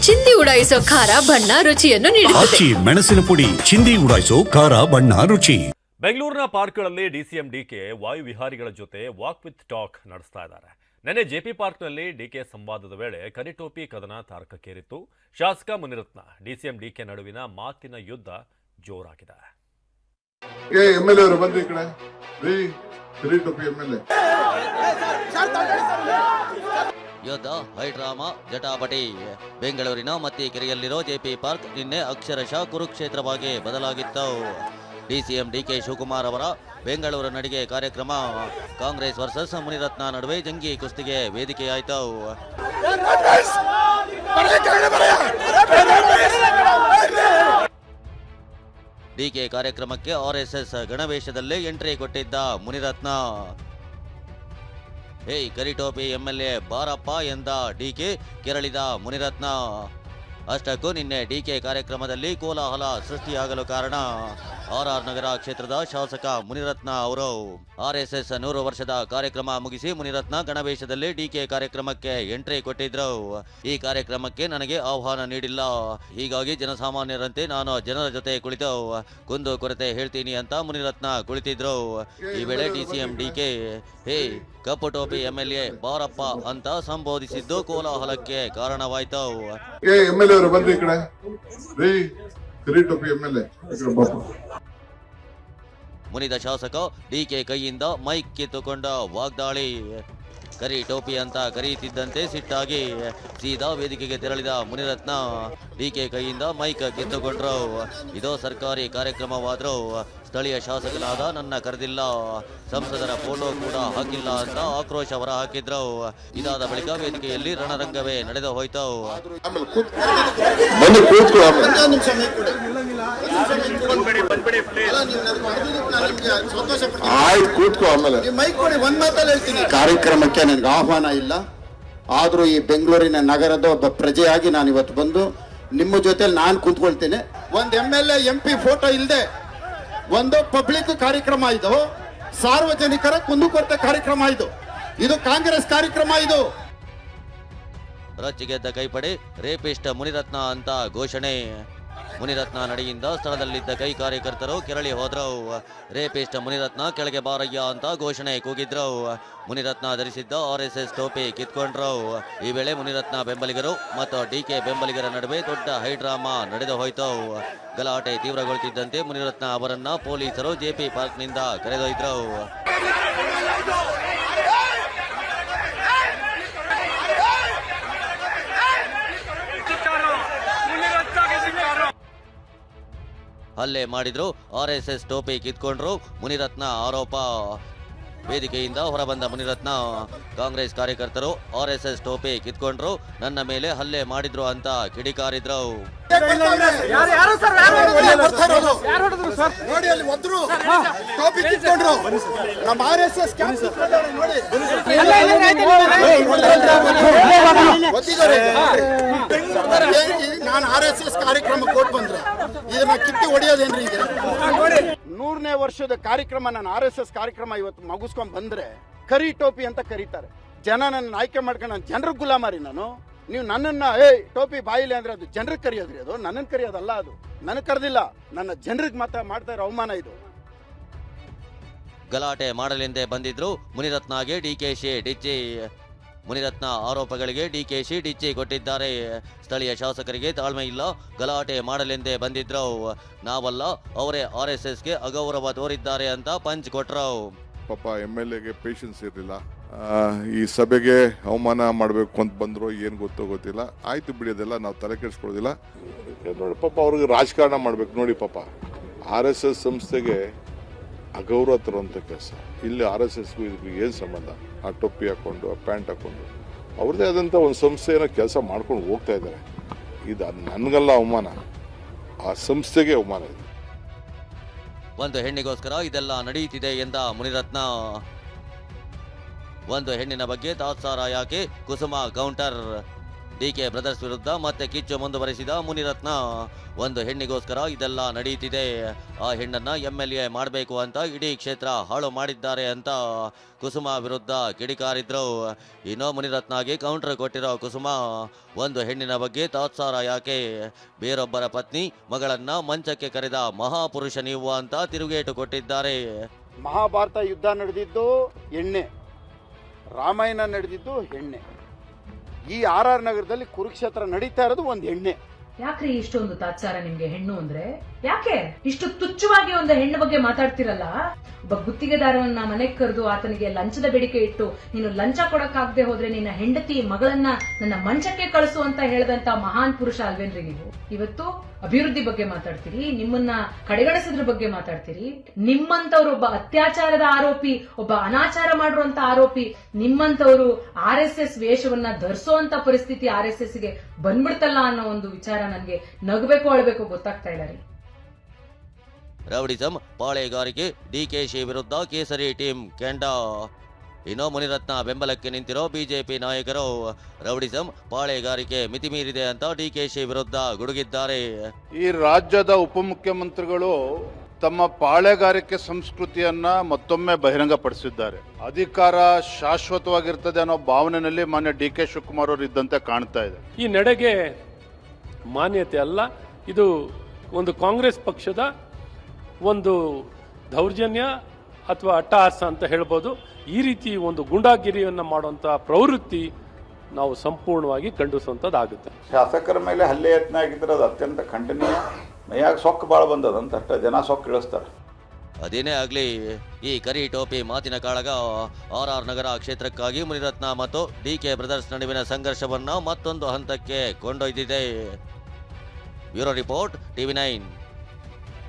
ಚಿಂದಿ ಉಡಾಯಿಸೋ ಖಾರ ಬಣ್ಣ ರುಚಿಯನ್ನು ನೀಡುತ್ತದೆ. ಮೆಣಸಿನ ಪುಡಿ ಚಿಂದಿ ಉಡಾಯಿಸೋ ಖಾರ ಬಣ್ಣ ರುಚಿ. ಬೆಂಗಳೂರಿನ ಪಾರ್ಕ್ಗಳಲ್ಲಿ ಡಿಸಿಎಂ ಡಿಕೆ ವಾಯು ವಿಹಾರಿಗಳ ಜೊತೆ ವಾಕ್ ವಿತ್ ಟಾಕ್ ನಡೆಸ್ತಾ ಇದ್ದಾರೆ. ನೆನ್ನೆ ಜೆಪಿ ಪಾರ್ಕ್ನಲ್ಲಿ ಡಿಕೆ ಸಂವಾದದ ವೇಳೆ ಕರಿಟೋಪಿ ಕದನ ತಾರಕಕ್ಕೇರಿತ್ತು. ಶಾಸಕ ಮುನಿರತ್ನ ಡಿಸಿಎಂ ಡಿಕೆ ನಡುವಿನ ಮಾತಿನ ಯುದ್ಧ ಜೋರಾಗಿದೆ. ಯುದ್ಧ ಹೈಡ್ರಾಮಾ ಜಟಾಪಟಿ. ಬೆಂಗಳೂರಿನ ಮತ್ತಿಕೆರೆಯಲ್ಲಿರೋ ಜೆಪಿ ಪಾರ್ಕ್ ನಿನ್ನೆ ಅಕ್ಷರಶಃ ಕುರುಕ್ಷೇತ್ರವಾಗಿ ಬದಲಾಗಿತ್ತು. ಡಿಸಿಎಂ ಡಿಕೆ ಶಿವಕುಮಾರ್ ಅವರ ಬೆಂಗಳೂರು ನಡಿಗೆ ಕಾರ್ಯಕ್ರಮ ಕಾಂಗ್ರೆಸ್ ವರ್ಸಸ್ ಮುನಿರತ್ನ ನಡುವೆ ಜಂಗಿ ಕುಸ್ತಿಗೆ ವೇದಿಕೆಯಾಯಿತು. ಡಿಕೆ ಕಾರ್ಯಕ್ರಮಕ್ಕೆ ಆರ್ಎಸ್ಎಸ್ ಗಣವೇಶದಲ್ಲೇ ಎಂಟ್ರಿ ಕೊಟ್ಟಿದ್ದ ಮುನಿರತ್ನ, ಹೇಯ್ ಕರಿಟೋಪಿ ಎಂಎಲ್ಎ ಬಾರಪ್ಪ ಎಂದ ಡಿಕೆ, ಕೆರಳಿದ ಮುನಿರತ್ನ. ಅಷ್ಟಕ್ಕೂ ನಿನ್ನೆ ಡಿಕೆ ಕಾರ್ಯಕ್ರಮದಲ್ಲಿ ಕೋಲಾಹಲ ಸೃಷ್ಟಿಯಾಗಲು ಕಾರಣ ಆರ್ಆರ್ ನಗರ ಕ್ಷೇತ್ರದ ಶಾಸಕ ಮುನಿರತ್ನ ಅವರು. ಆರ್ಎಸ್ಎಸ್ 100 ವರ್ಷದ ಕಾರ್ಯಕ್ರಮ ಮುಗಿಸಿ ಮುನಿರತ್ನ ಗಣವೇಶದಲ್ಲಿ ಡಿಕೆ ಕಾರ್ಯಕ್ರಮಕ್ಕೆ ಎಂಟ್ರಿ ಕೊಟ್ಟಿದ್ರು. ಈ ಕಾರ್ಯಕ್ರಮಕ್ಕೆ ನನಗೆ ಆಹ್ವಾನ ನೀಡಿಲ್ಲ, ಹೀಗಾಗಿ ಜನಸಾಮಾನ್ಯರಂತೆ ನಾನು ಜನರ ಜೊತೆ ಕುಳಿತು ಕುಂದು ಕೊರತೆ ಹೇಳ್ತೀನಿ ಅಂತ ಮುನಿರತ್ನ ಕುಳಿತಿದ್ರು. ಈ ವೇಳೆ ಡಿಸಿಎಂ ಡಿಕೆ ಹೇ ಕಪ್ಪು ಟೋಪಿ ಎಂಎಲ್ಎ ಬಾರಪ್ಪ ಅಂತ ಸಂಬೋಧಿಸಿದ್ದು ಕೋಲಾಹಲಕ್ಕೆ ಕಾರಣವಾಯಿತು. ಮುನಿದ ಶಾಸಕ ಡಿಕೆ ಕೈಯಿಂದ ಮೈಕ್ ಕಿತ್ತುಕೊಂಡ ವಾಗ್ದಾಳಿ. ಕರಿ ಟೋಪಿ ಅಂತ ಕರೆಯುತ್ತಿದ್ದಂತೆ ಸಿಟ್ಟಾಗಿ ಸೀದಾ ವೇದಿಕೆಗೆ ತೆರಳಿದ ಮುನಿರತ್ನ ಡಿಕೆ ಕೈಯಿಂದ ಮೈಕ್ ಕಿತ್ತುಕೊಂಡ್ರು. ಇದು ಸರ್ಕಾರಿ ಕಾರ್ಯಕ್ರಮವಾದ್ರು ಸ್ಥಳೀಯ ಶಾಸಕನಾದ ನನ್ನ ಕರೆದಿಲ್ಲ, ಸಂಸದರ ಫೋಟೋ ಕೂಡ ಹಾಕಿಲ್ಲ ಅಂತ ಆಕ್ರೋಶ ಹೊರ ಹಾಕಿದ್ರು. ಇದಾದ ಬಳಿಕ ವೇದಿಕೆಯಲ್ಲಿ ರಣರಂಗವೇ ನಡೆದು ಹೋಯ್ತು. ಕಾರ್ಯಕ್ರಮಕ್ಕೆ ನನಗೆ ಆಹ್ವಾನ ಇಲ್ಲ, ಆದ್ರೂ ಈ ಬೆಂಗಳೂರಿನ ನಗರದ ಒಬ್ಬ ಪ್ರಜೆಯಾಗಿ ನಾನು ಇವತ್ತು ಬಂದು ನಿಮ್ಮ ಜೊತೆ ನಾನು ಕುಂತ್ಕೊಳ್ತೇನೆ. ಒಂದು MLA MP ಫೋಟೋ ಇಲ್ಲದೆ ಒಂದು ಪಬ್ಲಿಕ್ ಕಾರ್ಯಕ್ರಮ, ಇದು ಸಾರ್ವಜನಿಕರ ಕುಂದುಕೊರತೆ ಕಾರ್ಯಕ್ರಮ, ಇದು ಕಾಂಗ್ರೆಸ್ ಕಾರ್ಯಕ್ರಮ. ಇದು ರೊಚ್ಚಿಗೆದ್ದ ಕೈಪಡೆ ರೇಪಿಸ್ಟ್ ಮುನಿರತ್ನ ಅಂತ ಘೋಷಣೆ. ಮುನಿರತ್ನ ನಡೆಯಿಂದ ಸ್ಥಳದಲ್ಲಿದ್ದ ಕೈ ಕಾರ್ಯಕರ್ತರು ಕೆರಳಿ ಹೋದ್ರು. ರೇಪಿಸ್ಟ್ ಮುನಿರತ್ನ ಕೆಳಗೆ ಬಾರಯ್ಯ ಅಂತ ಘೋಷಣೆ ಕೂಗಿದ್ರು. ಮುನಿರತ್ನ ಧರಿಸಿದ್ದ ಆರ್ಎಸ್ಎಸ್ ಟೋಪಿ ಕಿತ್ಕೊಂಡ್ರು. ಈ ವೇಳೆ ಮುನಿರತ್ನ ಬೆಂಬಲಿಗರು ಮತ್ತು ಡಿಕೆ ಬೆಂಬಲಿಗರ ನಡುವೆ ದೊಡ್ಡ ಹೈಡ್ರಾಮಾ ನಡೆದು ಹೋಯಿತು. ಗಲಾಟೆ ತೀವ್ರಗೊಳ್ಳುತ್ತಿದ್ದಂತೆ ಮುನಿರತ್ನ ಅವರನ್ನ ಪೊಲೀಸರು ಜೆಪಿ ಪಾರ್ಕ್ನಿಂದ ಕರೆದೊಯ್ದ್ರು. ಹಲ್ಲೆ ಮಾಡಿದ್ರು, ಆರ್ಎಸ್ಎಸ್ ಟೋಪಿ ಕಿತ್ಕೊಂಡ್ರು ಮುನಿರತ್ನ ಆರೋಪ. ವೇದಿಕೆಯಿಂದ ಹೊರಬಂದ ಮುನಿರತ್ನ, ಕಾಂಗ್ರೆಸ್ ಕಾರ್ಯಕರ್ತರು ಆರ್ಎಸ್ಎಸ್ ಟೋಪಿ ಕಿತ್ಕೊಂಡ್ರು, ನನ್ನ ಮೇಲೆ ಹಲ್ಲೆ ಮಾಡಿದ್ರು ಅಂತ ಕಿಡಿಕಾರಿದ್ರು. ನಾನು RSS ಕಾರ್ಯಕ್ರಮಕ್ಕೆ ಕೊಟ್ಟು ಬಂದ್ರೆ ಇದನ್ನ ಕಿತ್ತಿ ಹೊಡೆಯೋದೇನ್ರಿ? 100ನೇ ವರ್ಷದ ಕಾರ್ಯಕ್ರಮ, ನಾನು RSS ಕಾರ್ಯಕ್ರಮ ಇವತ್ತು ಮುಗಿಸ್ಕೊಂಡ್ ಬಂದ್ರೆ ಕರಿ ಟೋಪಿ ಅಂತ ಕರೀತಾರೆ. ಜನ ನನ್ನ ಆಯ್ಕೆ ಮಾಡ್ಕೊಂಡು ನಾನು ಜನರ ಗುಲಾಮಾರಿ. ನೀವು ನನ್ನನ್ನ ಟೋಪಿ ಬಾಯಿಲೆ ಅಂದ್ರೆ ಅದು ಜನರಿಗೆ ಕರೆಯೋದ್ರಿ, ಅದು ನನ್ನನ್ನು ಕರೆಯೋದಲ್ಲ. ಅದು ನನಗೆ ಕರೆದಿಲ್ಲ, ನನ್ನ ಜನರಿಗೆ ಮಾತ್ರ ಮಾಡ್ತಾ ಇರೋ ಅವಮಾನ ಇದು. ಗಲಾಟೆ ಮಾಡಲೆಂದೇ ಬಂದಿದ್ರು ಮುನಿರತ್ನಗೆ ಡಿಕೆಶಿ ಡಿಚ್ಚಿ. ಮುನಿರತ್ನ ಆರೋಪಗಳಿಗೆ ಡಿಕೆಶಿ ಡಿಚ್ಚಿ ಕೊಟ್ಟಿದ್ದಾರೆ. ಸ್ಥಳೀಯ ಶಾಸಕರಿಗೆ ತಾಳ್ಮೆ ಇಲ್ಲ, ಗಲಾಟೆ ಮಾಡಲೆಂದೇ ಬಂದಿದ್ರು, ನಾವಲ್ಲ ಅವರೇ RSSಗೆ ಅಗೌರವ ತೋರಿದ್ದಾರೆ ಅಂತ ಪಂಚ್ ಕೊಟ್ರು. ಪಾಪ MLAಗೆ ಪೇಷನ್ಸ್ ಇರಲಿಲ್ಲ, ಈ ಸಭೆಗೆ ಅವಮಾನ ಮಾಡಬೇಕು ಅಂತ ಬಂದ್ರು, ಏನು ಗೊತ್ತಿಲ್ಲ. ಆಯ್ತು ಬಿಡಿ, ಅದೆಲ್ಲ ನಾವು ತಲೆ ಕೆಡಿಸ್ಕೊಳ್ಳೋದಿಲ್ಲ. ನೋಡಿ ಪಾಪ ಅವ್ರಿಗೆ ರಾಜಕಾರಣ ಮಾಡ್ಬೇಕು. ನೋಡಿ ಪಾಪ RSS ಸಂಸ್ಥೆಗೆ ಅಗೌರವ ತರುವಂಥ ಕೆಲಸ. ಇಲ್ಲಿ RSSಗೂ ಇದಕ್ಕೂ ಏನು ಸಂಬಂಧ? ಆ ಟೊಪ್ಪಿ ಹಾಕೊಂಡು, ಆ ಪ್ಯಾಂಟ್ ಹಾಕೊಂಡು ಅವ್ರದ್ದೇ ಆದಂಥ ಒಂದು ಸಂಸ್ಥೆಯನ್ನು ಕೆಲಸ ಮಾಡ್ಕೊಂಡು ಹೋಗ್ತಾ ಇದ್ದಾರೆ. ಇದು ನನಗಲ್ಲ ಅವಮಾನ, ಆ ಸಂಸ್ಥೆಗೆ ಅವಮಾನ ಇದೆ. ಒಂದು ಹೆಣ್ಣಿಗೋಸ್ಕರ ಇದೆಲ್ಲ ನಡೆಯುತ್ತಿದೆ ಎಂದ ಮುನಿರತ್ನ. ಒಂದು ಹೆಣ್ಣಿನ ಬಗ್ಗೆ ತಾತ್ಸಾರ ಯಾಕೆ? ಕುಸುಮ ಕೌಂಟರ್. ಡಿಕೆ ಬ್ರದರ್ಸ್ ವಿರುದ್ಧ ಮತ್ತೆ ಕಿಚ್ಚು ಮುಂದುವರೆಸಿದ ಮುನಿರತ್ನ. ಒಂದು ಹೆಣ್ಣಿಗೋಸ್ಕರ ಇದೆಲ್ಲ ನಡೆಯುತ್ತಿದೆ, ಆ ಹೆಣ್ಣನ್ನ MLA ಮಾಡಬೇಕು ಅಂತ ಇಡೀ ಕ್ಷೇತ್ರ ಹಾಳು ಮಾಡಿದ್ದಾರೆ ಅಂತ ಕುಸುಮ ವಿರುದ್ಧ ಕಿಡಿಕಾರಿದ್ರು. ಇನ್ನು ಮುನಿರತ್ನಗೆ ಕೌಂಟರ್ ಕೊಟ್ಟಿರೋ ಕುಸುಮ, ಒಂದು ಹೆಣ್ಣಿನ ಬಗ್ಗೆ ತಾತ್ಸಾರ ಯಾಕೆ, ಬೇರೊಬ್ಬರ ಪತ್ನಿ ಮಗಳನ್ನ ಮಂಚಕ್ಕೆ ಕರೆದ ಮಹಾಪುರುಷ ನೀವು ಅಂತ ತಿರುಗೇಟು ಕೊಟ್ಟಿದ್ದಾರೆ. ಮಹಾಭಾರತ ಯುದ್ಧ ನಡೆದಿದ್ದು ಎಣ್ಣೆ, ರಾಮಾಯಣ ನಡೆದಿದ್ದು ಎಣ್ಣೆ. ಈ RR ನಗರದಲ್ಲಿ ಕುರುಕ್ಷೇತ್ರ ನಡೀತಾ ಇರೋದು ಒಂದು ಎಣ್ಣೆ. ಯಾಕ್ರಿ ಇಷ್ಟೊಂದು ತಾತ್ಸಾರ ನಿಮ್ಗೆ ಹೆಣ್ಣು ಅಂದ್ರೆ? ಯಾಕೆ ಇಷ್ಟು ತುಚ್ಛವಾಗಿ ಒಂದು ಹೆಣ್ಣು ಬಗ್ಗೆ ಮಾತಾಡ್ತಿರಲ್ಲ? ಒಬ್ಬ ಗುತ್ತಿಗೆದಾರನನ್ನ ಮನೆಗೆ ಕರೆದು ಆತನಿಗೆ ಲಂಚದ ಬೇಡಿಕೆ ಇಟ್ಟು, ನೀನು ಲಂಚ ಕೊಡಕ್ಕಾಗದೆ ಹೋದ್ರೆ ನಿನ್ನ ಹೆಂಡತಿ ಮಗಳನ್ನ ನನ್ನ ಮಂಚಕ್ಕೆ ಕಳಿಸು ಅಂತ ಹೇಳಿದಂತ ಮಹಾನ್ ಪುರುಷ ಅಲ್ವೇನ್ರಿ ನೀವು? ಇವತ್ತು ಅಭಿವೃದ್ಧಿ ಬಗ್ಗೆ ಮಾತಾಡ್ತೀರಿ, ನಿಮ್ಮನ್ನ ಕಡೆಗಣಿಸೋದ್ರ ಬಗ್ಗೆ ಮಾತಾಡ್ತೀರಿ. ನಿಮ್ಮಂತವ್ರು ಒಬ್ಬ ಅತ್ಯಾಚಾರದ ಆರೋಪಿ, ಒಬ್ಬ ಅನಾಚಾರ ಮಾಡುವಂತ ಆರೋಪಿ, ನಿಮ್ಮಂತವ್ರು RSS ವೇಷವನ್ನ ಧರಿಸುವಂತ ಪರಿಸ್ಥಿತಿ RSSಗೆ ಬಂದ್ಬಿಡ್ತಲ್ಲ ಅನ್ನೋ ಒಂದು ವಿಚಾರ ನನ್ಗೆ ನಗಬೇಕು ಅಳ್ಬೇಕು ಗೊತ್ತಾಗ್ತಾ ಇಲ್ಲ ರೀ. ರೌಡಿಸಂ ಪಾಳೆಗಾರಿಕೆ, DKಶಿ ವಿರುದ್ಧ ಕೇಸರಿ ಟೀಮ್ ಕೆಂಡ. ಇನ್ನು ಮುನಿರತ್ನ ಬೆಂಬಲಕ್ಕೆ ನಿಂತಿರೋ ಬಿಜೆಪಿ ನಾಯಕರು ರೌಡಿಸಂ ಪಾಳೆಗಾರಿಕೆ ಮಿತಿಮೀರಿದೆ ಅಂತ DKಶಿ ವಿರುದ್ಧ ಗುಡುಗಿದ್ದಾರೆ. ಈ ರಾಜ್ಯದ ಉಪಮುಖ್ಯಮಂತ್ರಿಗಳು ತಮ್ಮ ಪಾಳೆಗಾರಿಕೆ ಸಂಸ್ಕೃತಿಯನ್ನ ಮತ್ತೊಮ್ಮೆ ಬಹಿರಂಗಪಡಿಸಿದ್ದಾರೆ. ಅಧಿಕಾರ ಶಾಶ್ವತವಾಗಿರ್ತದೆ ಅನ್ನೋ ಭಾವನೆಯಲ್ಲಿ ಮಾನ್ಯ DK ಶಿವಕುಮಾರ್ ಅವರು ಇದ್ದಂತೆ ಕಾಣ್ತಾ ಇದೆ. ಈ ನಡೆಗೆ ಮಾನ್ಯತೆ ಅಲ್ಲ, ಇದು ಒಂದು ಕಾಂಗ್ರೆಸ್ ಪಕ್ಷದ ಒಂದು ದೌರ್ಜನ್ಯ ಅಥವಾ ಅಟ್ಟಹಾಸ ಅಂತ ಹೇಳ್ಬೋದು. ಈ ರೀತಿ ಒಂದು ಗೂಂಡಾಗಿರಿಯನ್ನು ಮಾಡುವಂಥ ಪ್ರವೃತ್ತಿ ನಾವು ಸಂಪೂರ್ಣವಾಗಿ ಖಂಡಿಸುವಂಥದ್ದಾಗುತ್ತೆ. ಶಾಸಕರ ಮೇಲೆ ಹಲ್ಲೆ ಯತ್ನ ಆಗಿದ್ರೆ ಅದು ಅತ್ಯಂತ ಖಂಡನೀಯ. ಮೈಯಾಗ ಸೊಕ್ಕು ಭಾಳ ಬಂದದಂತ ಅಷ್ಟೇ ಜನ ಸೊಕ್ಕು ಇಳಿಸ್ತಾರೆ. ಅದೇನೇ ಆಗಲಿ, ಈ ಕರಿ ಟೋಪಿ ಮಾತಿನ ಕಾಳಗ RR ನಗರ ಕ್ಷೇತ್ರಕ್ಕಾಗಿ ಮುನಿರತ್ನ ಮತ್ತು DK ಬ್ರದರ್ಸ್ ನಡುವಿನ ಸಂಘರ್ಷವನ್ನ ಮತ್ತೊಂದು ಹಂತಕ್ಕೆ ಕೊಂಡೊಯ್ದಿದೆ. Bureau report, TV9.